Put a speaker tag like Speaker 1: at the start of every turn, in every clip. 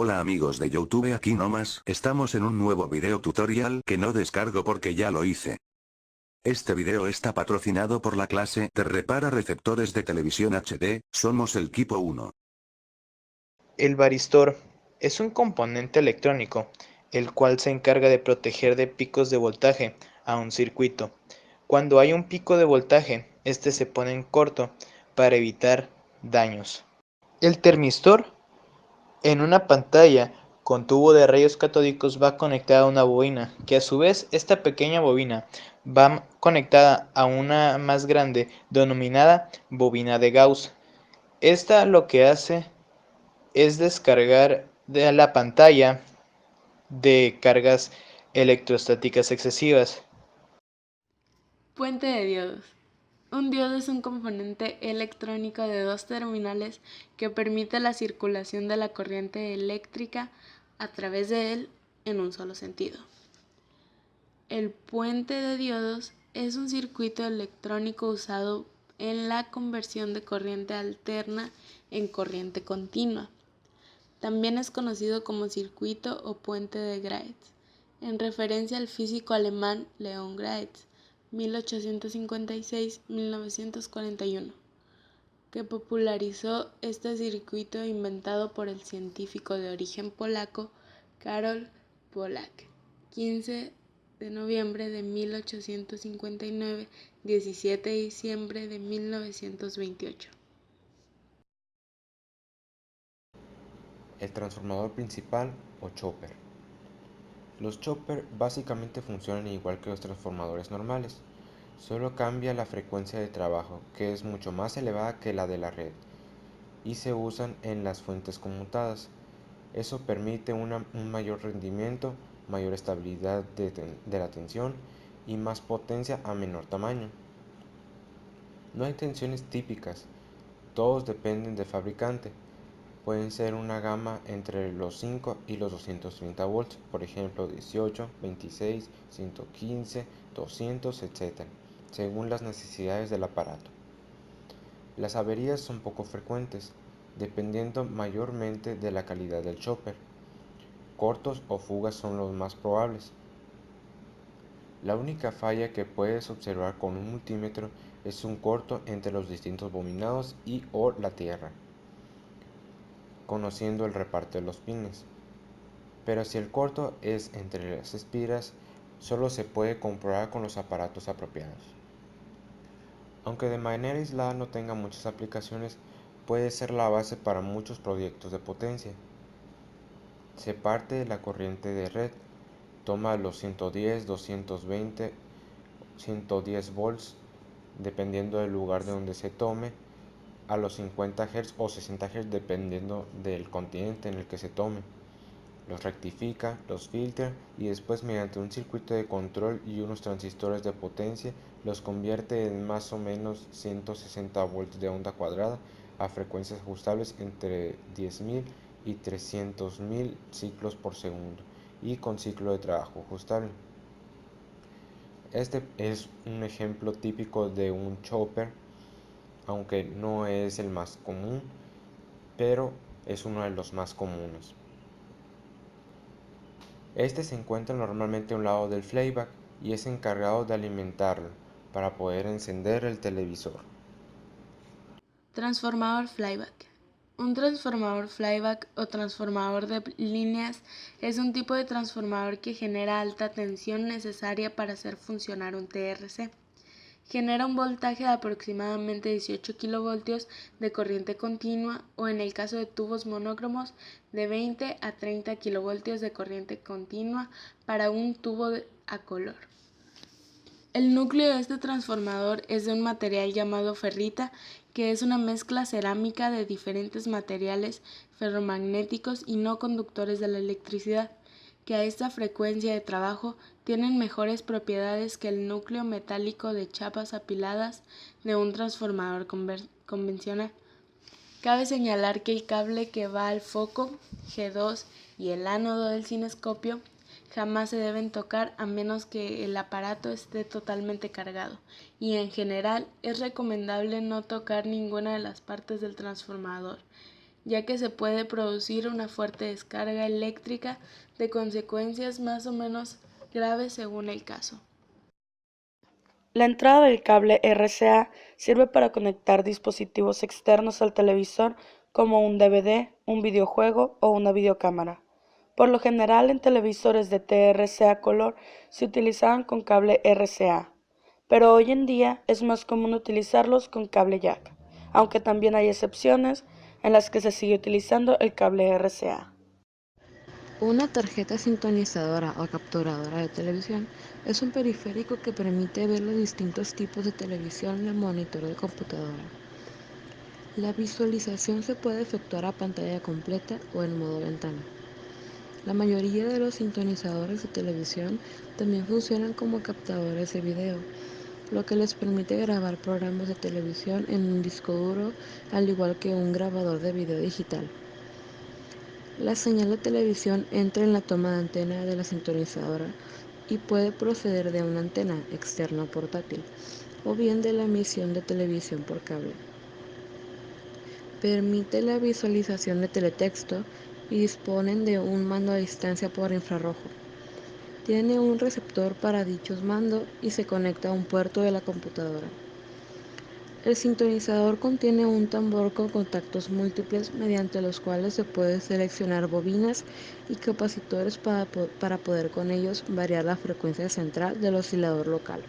Speaker 1: Hola amigos de YouTube, aquí nomás, estamos en un nuevo video tutorial que no descargo porque ya lo hice. Este video está patrocinado por la clase de Repara Receptores de Televisión HD, somos el equipo 1.
Speaker 2: El varistor es un componente electrónico, el cual se encarga de proteger de picos de voltaje a un circuito. Cuando hay un pico de voltaje, este se pone en corto para evitar daños. El termistor en una pantalla con tubo de rayos catódicos va conectada a una bobina, que a su vez esta pequeña bobina va conectada a una más grande denominada bobina de Gauss. Esta lo que hace es descargar de la pantalla de cargas electrostáticas excesivas.
Speaker 3: Puente de diodos. Un diodo es un componente electrónico de dos terminales que permite la circulación de la corriente eléctrica a través de él en un solo sentido. El puente de diodos es un circuito electrónico usado en la conversión de corriente alterna en corriente continua. También es conocido como circuito o puente de Graetz, en referencia al físico alemán Leon Graetz, 1856-1941, que popularizó este circuito inventado por el científico de origen polaco Karol Polak, 15 de noviembre de 1859, 17 de diciembre de 1928.
Speaker 4: El transformador principal o chopper. Los chopper básicamente funcionan igual que los transformadores normales, solo cambia la frecuencia de trabajo, que es mucho más elevada que la de la red, y se usan en las fuentes conmutadas. Eso permite un mayor rendimiento, mayor estabilidad de la tensión y más potencia a menor tamaño. No hay tensiones típicas, todos dependen del fabricante. Pueden ser una gama entre los 5 y los 230 volts, por ejemplo 18, 26, 115, 200, etc., según las necesidades del aparato. Las averías son poco frecuentes, dependiendo mayormente de la calidad del chopper. Cortos o fugas son los más probables. La única falla que puedes observar con un multímetro es un corto entre los distintos bobinados y o la tierra, conociendo el reparto de los pines. Pero si el corto es entre las espiras, solo se puede comprobar con los aparatos apropiados. Aunque de manera aislada no tenga muchas aplicaciones, puede ser la base para muchos proyectos de potencia. Se parte de la corriente de red, toma los 110, 220, 110 volts, dependiendo del lugar de donde se tome, a los 50 Hz o 60 Hz dependiendo del continente en el que se tome. Los rectifica, los filtra y después mediante un circuito de control y unos transistores de potencia los convierte en más o menos 160 volts de onda cuadrada a frecuencias ajustables entre 10.000 y 300.000 ciclos por segundo y con ciclo de trabajo ajustable. Este es un ejemplo típico de un chopper, aunque no es el más común, pero es uno de los más comunes. Este se encuentra normalmente a un lado del playback y es encargado de alimentarlo para poder encender el televisor.
Speaker 3: Transformador flyback. Un transformador flyback o transformador de líneas es un tipo de transformador que genera alta tensión necesaria para hacer funcionar un TRC. Genera un voltaje de aproximadamente 18 kV de corriente continua o en el caso de tubos monócromos de 20 a 30 kV de corriente continua para un tubo a color. El núcleo de este transformador es de un material llamado ferrita, que es una mezcla cerámica de diferentes materiales ferromagnéticos y no conductores de la electricidad, que a esta frecuencia de trabajo tienen mejores propiedades que el núcleo metálico de chapas apiladas de un transformador convencional. Cabe señalar que el cable que va al foco G2 y el ánodo del cinescopio jamás se deben tocar a menos que el aparato esté totalmente cargado, y en general es recomendable no tocar ninguna de las partes del transformador, ya que se puede producir una fuerte descarga eléctrica de consecuencias más o menos graves según el caso. La entrada del cable RCA sirve para conectar dispositivos externos al televisor como un DVD, un videojuego o una videocámara. Por lo general en televisores de TRC a color se utilizaban con cable RCA, pero hoy en día es más común utilizarlos con cable jack, aunque también hay excepciones en las que se sigue utilizando el cable RCA.
Speaker 5: Una tarjeta sintonizadora o capturadora de televisión es un periférico que permite ver los distintos tipos de televisión en el monitor de computadora. La visualización se puede efectuar a pantalla completa o en modo ventana. La mayoría de los sintonizadores de televisión también funcionan como captadores de video, lo que les permite grabar programas de televisión en un disco duro, al igual que un grabador de video digital. La señal de televisión entra en la toma de antena de la sintonizadora y puede proceder de una antena externa o portátil, o bien de la emisión de televisión por cable. Permite la visualización de teletexto y disponen de un mando a distancia por infrarrojo. Tiene un receptor para dichos mandos y se conecta a un puerto de la computadora. El sintonizador contiene un tambor con contactos múltiples mediante los cuales se puede seleccionar bobinas y capacitores para poder con ellos variar la frecuencia central del oscilador local.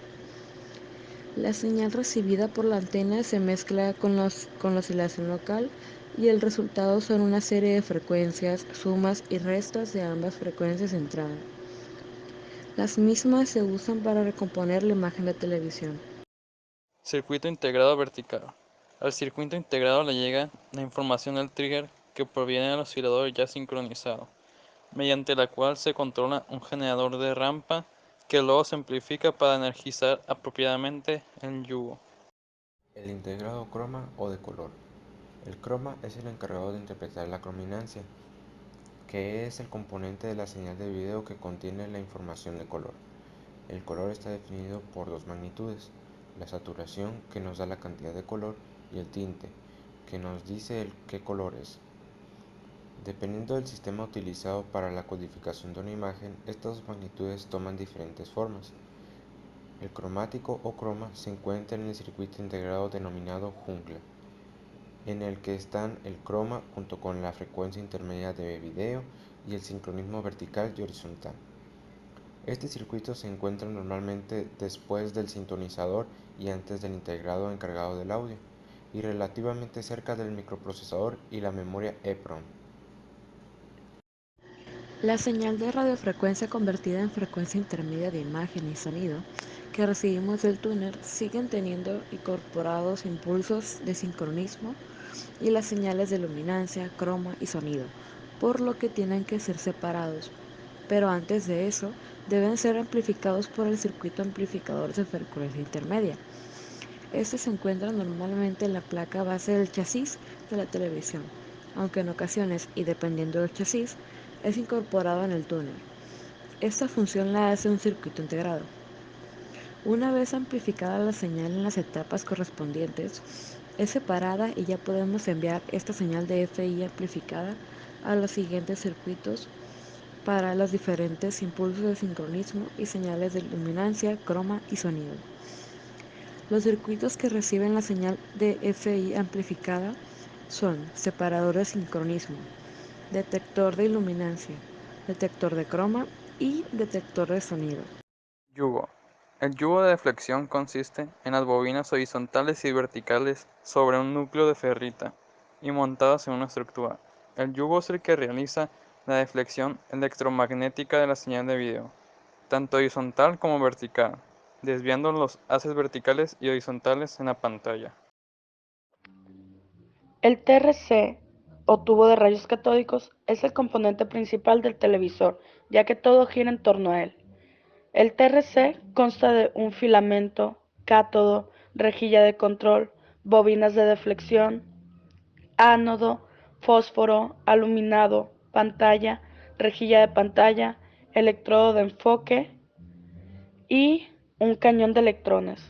Speaker 5: La señal recibida por la antena se mezcla con la oscilación local y el resultado son una serie de frecuencias, sumas y restas de ambas frecuencias de entrada. Las mismas se usan para recomponer la imagen de televisión.
Speaker 6: Circuito integrado vertical. Al circuito integrado le llega la información del trigger que proviene del oscilador ya sincronizado, mediante la cual se controla un generador de rampa que luego se amplifica para energizar apropiadamente el yugo.
Speaker 4: El integrado croma o de color. El croma es el encargado de interpretar la crominancia, que es el componente de la señal de video que contiene la información de color. El color está definido por dos magnitudes: la saturación, que nos da la cantidad de color, y el tinte, que nos dice qué color es. Dependiendo del sistema utilizado para la codificación de una imagen, estas dos magnitudes toman diferentes formas. El cromático o croma se encuentra en el circuito integrado denominado jungla, en el que están el croma junto con la frecuencia intermedia de video y el sincronismo vertical y horizontal. Este circuito se encuentra normalmente después del sintonizador y antes del integrado encargado del audio, y relativamente cerca del microprocesador y la memoria EEPROM.
Speaker 5: La señal de radiofrecuencia convertida en frecuencia intermedia de imagen y sonido que recibimos del túnel siguen teniendo incorporados impulsos de sincronismo y las señales de luminancia, croma y sonido, por lo que tienen que ser separados, pero antes de eso deben ser amplificados por el circuito amplificador de frecuencia intermedia. Este se encuentra normalmente en la placa base del chasis de la televisión, aunque en ocasiones, y dependiendo del chasis, es incorporado en el túnel. Esta función la hace un circuito integrado. Una vez amplificada la señal en las etapas correspondientes, es separada y ya podemos enviar esta señal de FI amplificada a los siguientes circuitos para los diferentes impulsos de sincronismo y señales de luminancia, croma y sonido. Los circuitos que reciben la señal de FI amplificada son separador de sincronismo, detector de iluminancia, detector de croma y detector de sonido.
Speaker 6: Yugo. El yugo de deflexión consiste en las bobinas horizontales y verticales sobre un núcleo de ferrita y montadas en una estructura. El yugo es el que realiza la deflexión electromagnética de la señal de video, tanto horizontal como vertical, desviando los haces verticales y horizontales en la pantalla.
Speaker 3: El TRC, o tubo de rayos catódicos, es el componente principal del televisor, ya que todo gira en torno a él. El TRC consta de un filamento, cátodo, rejilla de control, bobinas de deflexión, ánodo, fósforo, aluminado, pantalla, rejilla de pantalla, electrodo de enfoque y un cañón de electrones.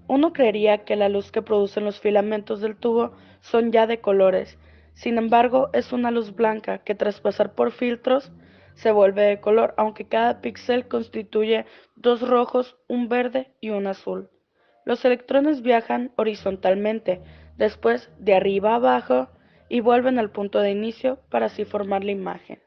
Speaker 3: Uno creería que la luz que producen los filamentos del tubo son ya de colores. Sin embargo, es una luz blanca que tras pasar por filtros se vuelve de color, aunque cada píxel constituye dos rojos, un verde y un azul. Los electrones viajan horizontalmente, después de arriba a abajo, y vuelven al punto de inicio para así formar la imagen.